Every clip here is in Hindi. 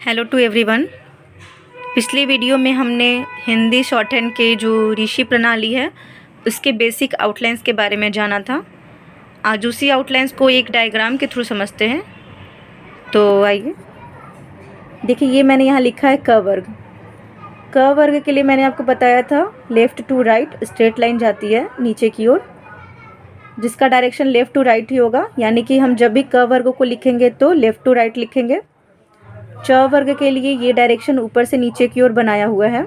Hello to everyone. पिछले वीडियो में हमने हिंदी शॉर्ट हैंड के जो ऋषि प्रणाली है उसके बेसिक आउटलाइंस के बारे में जाना था। आज उसी आउटलाइंस को एक डायग्राम के थ्रू समझते हैं। तो आइए देखिए, ये मैंने यहाँ लिखा है क वर्ग। क वर्ग के लिए मैंने आपको बताया था left to right straight line जाती है नीचे की ओर, जिसका डायरेक्शन लेफ़्ट टू राइट ही होगा। यानी कि हम जब भी क वर्ग को लिखेंगे तो लेफ़्ट टू राइट लिखेंगे। च वर्ग के लिए ये डायरेक्शन ऊपर से नीचे की ओर बनाया हुआ है,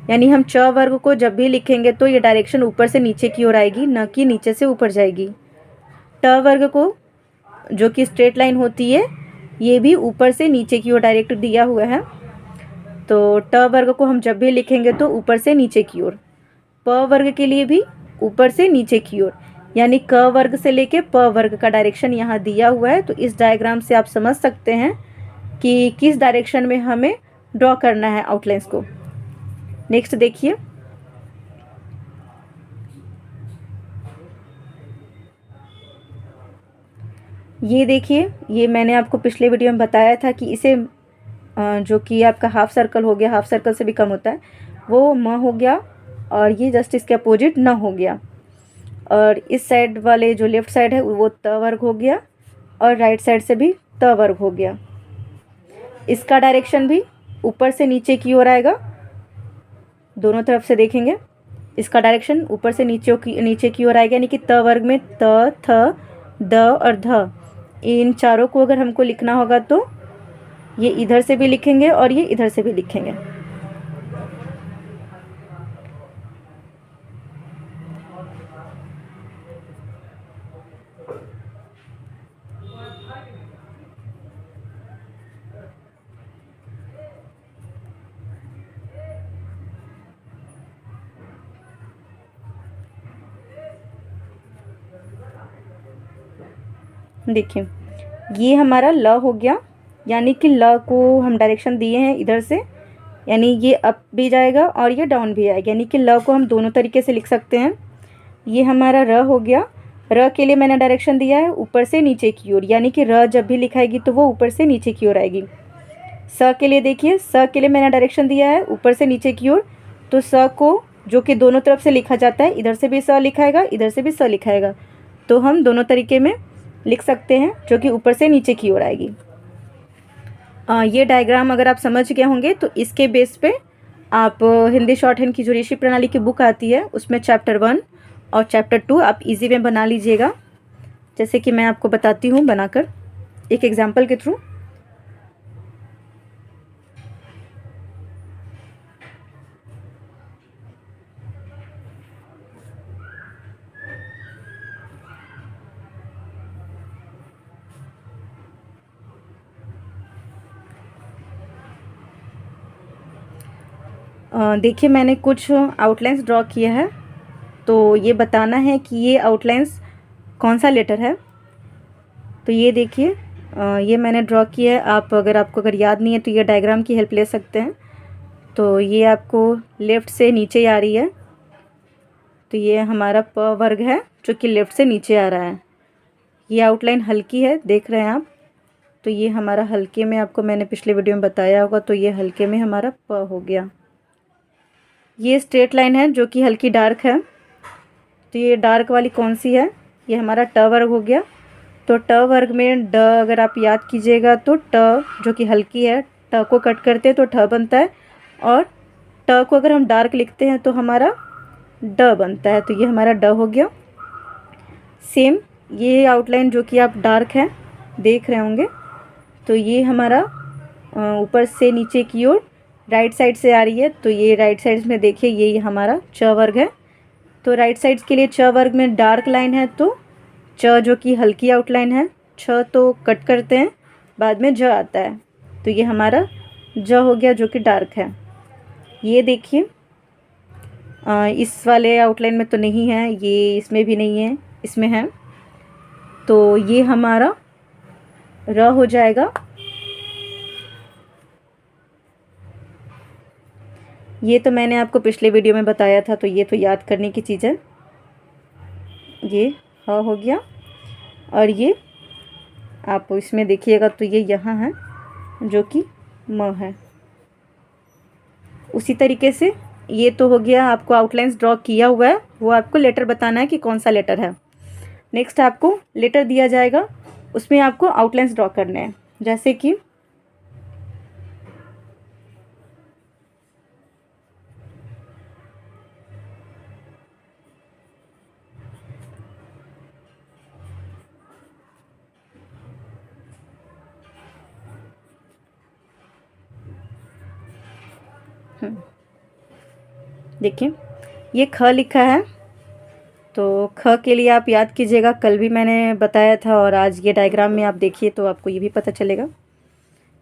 यानी हम च वर्ग को जब भी लिखेंगे तो ये डायरेक्शन ऊपर से नीचे की ओर आएगी, न कि नीचे से ऊपर जाएगी। ट वर्ग को जो कि स्ट्रेट लाइन होती है, ये भी ऊपर से नीचे की ओर डायरेक्ट दिया हुआ है। तो ट वर्ग को हम जब भी लिखेंगे तो ऊपर से नीचे की ओर। प वर्ग के लिए भी ऊपर से नीचे की ओर, यानी क वर्ग से लेके प वर्ग का डायरेक्शन यहाँ दिया हुआ है। तो इस डायग्राम से आप समझ सकते हैं कि किस डायरेक्शन में हमें ड्रॉ करना है आउटलाइंस को। नेक्स्ट देखिए, ये देखिए, ये मैंने आपको पिछले वीडियो में बताया था कि इसे जो कि आपका हाफ सर्कल हो गया, हाफ सर्कल से भी कम होता है, वो म हो गया, और ये जस्ट इसके अपोजिट न हो गया। और इस साइड वाले जो लेफ्ट साइड है वो त वर्ग हो गया, और राइट साइड से भी त वर्ग हो गया। इसका डायरेक्शन भी ऊपर से नीचे की ओर आएगा। दोनों तरफ से देखेंगे, इसका डायरेक्शन ऊपर से नीचे की ओर आएगा, यानी कि त वर्ग में त, थ, द और ध, इन चारों को अगर हमको लिखना होगा तो ये इधर से भी लिखेंगे और ये इधर से भी लिखेंगे। देखिए, ये हमारा ल हो गया, यानी कि ल को हम डायरेक्शन दिए हैं इधर से, यानी ये अप भी जाएगा और ये डाउन भी आएगा, यानी कि ल को हम दोनों तरीके से लिख सकते हैं। ये हमारा र हो गया। र के लिए मैंने डायरेक्शन दिया है ऊपर से नीचे की ओर, यानी कि र जब भी लिखाएगी तो वो ऊपर से नीचे की ओर आएगी। स के लिए देखिए, स के लिए मैंने डायरेक्शन दिया है ऊपर से नीचे की ओर, तो स को जो कि दोनों तरफ से लिखा जाता है, इधर से भी स लिखाएगा, इधर से भी स लिखाएगा, तो हम दोनों तरीके में लिख सकते हैं, जो कि ऊपर से नीचे की ओर आएगी। ये डायग्राम अगर आप समझ गए होंगे तो इसके बेस पे आप हिंदी शॉर्ट हैंड की जो ऋषि प्रणाली की बुक आती है उसमें चैप्टर 1 और चैप्टर 2 आप इजी में बना लीजिएगा, जैसे कि मैं आपको बताती हूँ बनाकर एक एग्जाम्पल के थ्रू। देखिए, मैंने कुछ आउटलाइंस ड्रॉ किया है, तो ये बताना है कि ये आउटलाइंस कौन सा लेटर है। तो ये देखिए, ये मैंने ड्रॉ किया है। आपको अगर याद नहीं है तो ये डायग्राम की हेल्प ले सकते हैं। तो ये आपको लेफ़्ट से नीचे आ रही है, तो ये हमारा प वर्ग है जो कि लेफ़्ट से नीचे आ रहा है। ये आउटलाइन हल्की है, देख रहे हैं आप। तो ये हमारा हल्के में, आपको मैंने पिछले वीडियो में बताया होगा, तो ये हल्के में हमारा प हो गया। ये स्ट्रेट लाइन है जो कि हल्की डार्क है, तो ये डार्क वाली कौन सी है, ये हमारा ट वर्ग हो गया। तो ट वर्ग में ड अगर आप याद कीजिएगा तो ट जो कि हल्की है, ट को कट करते हैं तो ठ बनता है, और ट को अगर हम डार्क लिखते हैं तो हमारा ड बनता है। तो ये हमारा ड हो गया। सेम ये आउटलाइन जो कि आप डार्क है देख रहे होंगे, तो ये हमारा ऊपर से नीचे की ओर राइट साइड से आ रही है। तो ये राइट साइड में देखिए, ये हमारा च वर्ग है। तो राइट साइड के लिए च वर्ग में डार्क लाइन है, तो च जो कि हल्की आउटलाइन है, छ तो कट करते हैं, बाद में ज आता है, तो ये हमारा ज हो गया जो कि डार्क है। ये देखिए, इस वाले आउटलाइन में तो नहीं है, ये इसमें भी नहीं है, इसमें है, तो ये हमारा र हो जाएगा। ये तो मैंने आपको पिछले वीडियो में बताया था, तो ये तो याद करने की चीज़ है। ये ह हो गया, और ये आप इसमें देखिएगा तो ये यहाँ है जो कि म है। उसी तरीके से ये तो हो गया, आपको आउटलाइंस ड्रॉ किया हुआ है, वो आपको लेटर बताना है कि कौन सा लेटर है। नेक्स्ट आपको लेटर दिया जाएगा, उसमें आपको आउटलाइंस ड्रॉ करने हैं। जैसे कि देखिए ये ख लिखा है, तो ख के लिए आप याद कीजिएगा, कल भी मैंने बताया था और आज ये डायग्राम में आप देखिए तो आपको ये भी पता चलेगा।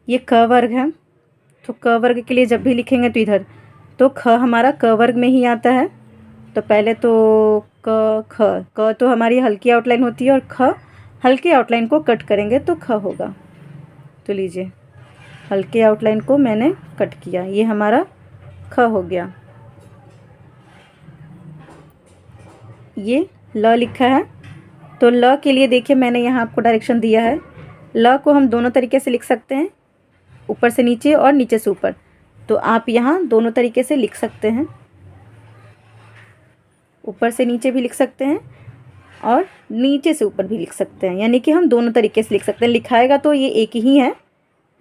ये क वर्ग है, तो क वर्ग के लिए जब भी लिखेंगे तो इधर तो ख हमारा क वर्ग में ही आता है। तो पहले तो क ख, क तो हमारी हल्की आउटलाइन होती है और ख हल्की आउटलाइन को कट करेंगे तो ख होगा। तो लीजिए हल्के आउटलाइन को मैंने कट किया, ये हमारा ख हो गया। ये ल लिखा है, तो ल के लिए देखिए मैंने यहाँ आपको डायरेक्शन दिया है। ल को हम दोनों तरीके से लिख सकते हैं, ऊपर से नीचे और नीचे से ऊपर। तो आप यहाँ दोनों तरीके से लिख सकते हैं, ऊपर से नीचे भी लिख सकते हैं और नीचे से ऊपर भी लिख सकते हैं, यानी कि हम दोनों तरीके से लिख सकते हैं। लिखाएगा तो ये एक ही है,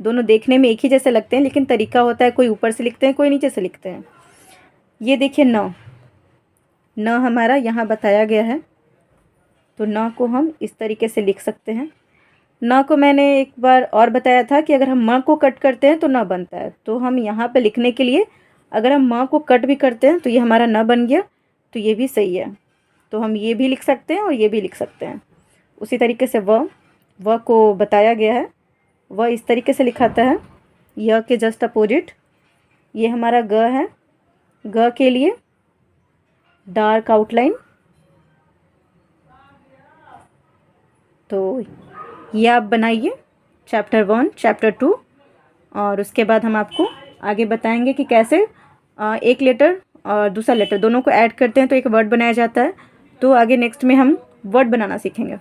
दोनों देखने में एक ही जैसे लगते हैं, लेकिन तरीका होता है, कोई ऊपर से लिखते हैं, कोई नीचे से लिखते हैं। ये देखिए न, न हमारा यहाँ बताया गया है, तो न को हम इस तरीके से लिख सकते हैं। न को मैंने एक बार और बताया था कि अगर हम म को कट करते हैं तो न बनता है, तो हम यहाँ पे लिखने के लिए अगर हम म को कट भी करते हैं तो ये हमारा न बन गया, तो ये भी सही है। तो हम ये भी लिख सकते हैं और ये भी लिख सकते हैं। उसी तरीके से व को बताया गया है, वह इस तरीके से लिखाता है, य के जस्ट अपोजिट। ये हमारा ग है, ग के लिए डार्क आउटलाइन। तो ये आप बनाइए चैप्टर 1, चैप्टर 2, और उसके बाद हम आपको आगे बताएंगे कि कैसे एक लेटर और दूसरा लेटर दोनों को ऐड करते हैं तो एक वर्ड बनाया जाता है। तो आगे नेक्स्ट में हम वर्ड बनाना सीखेंगे।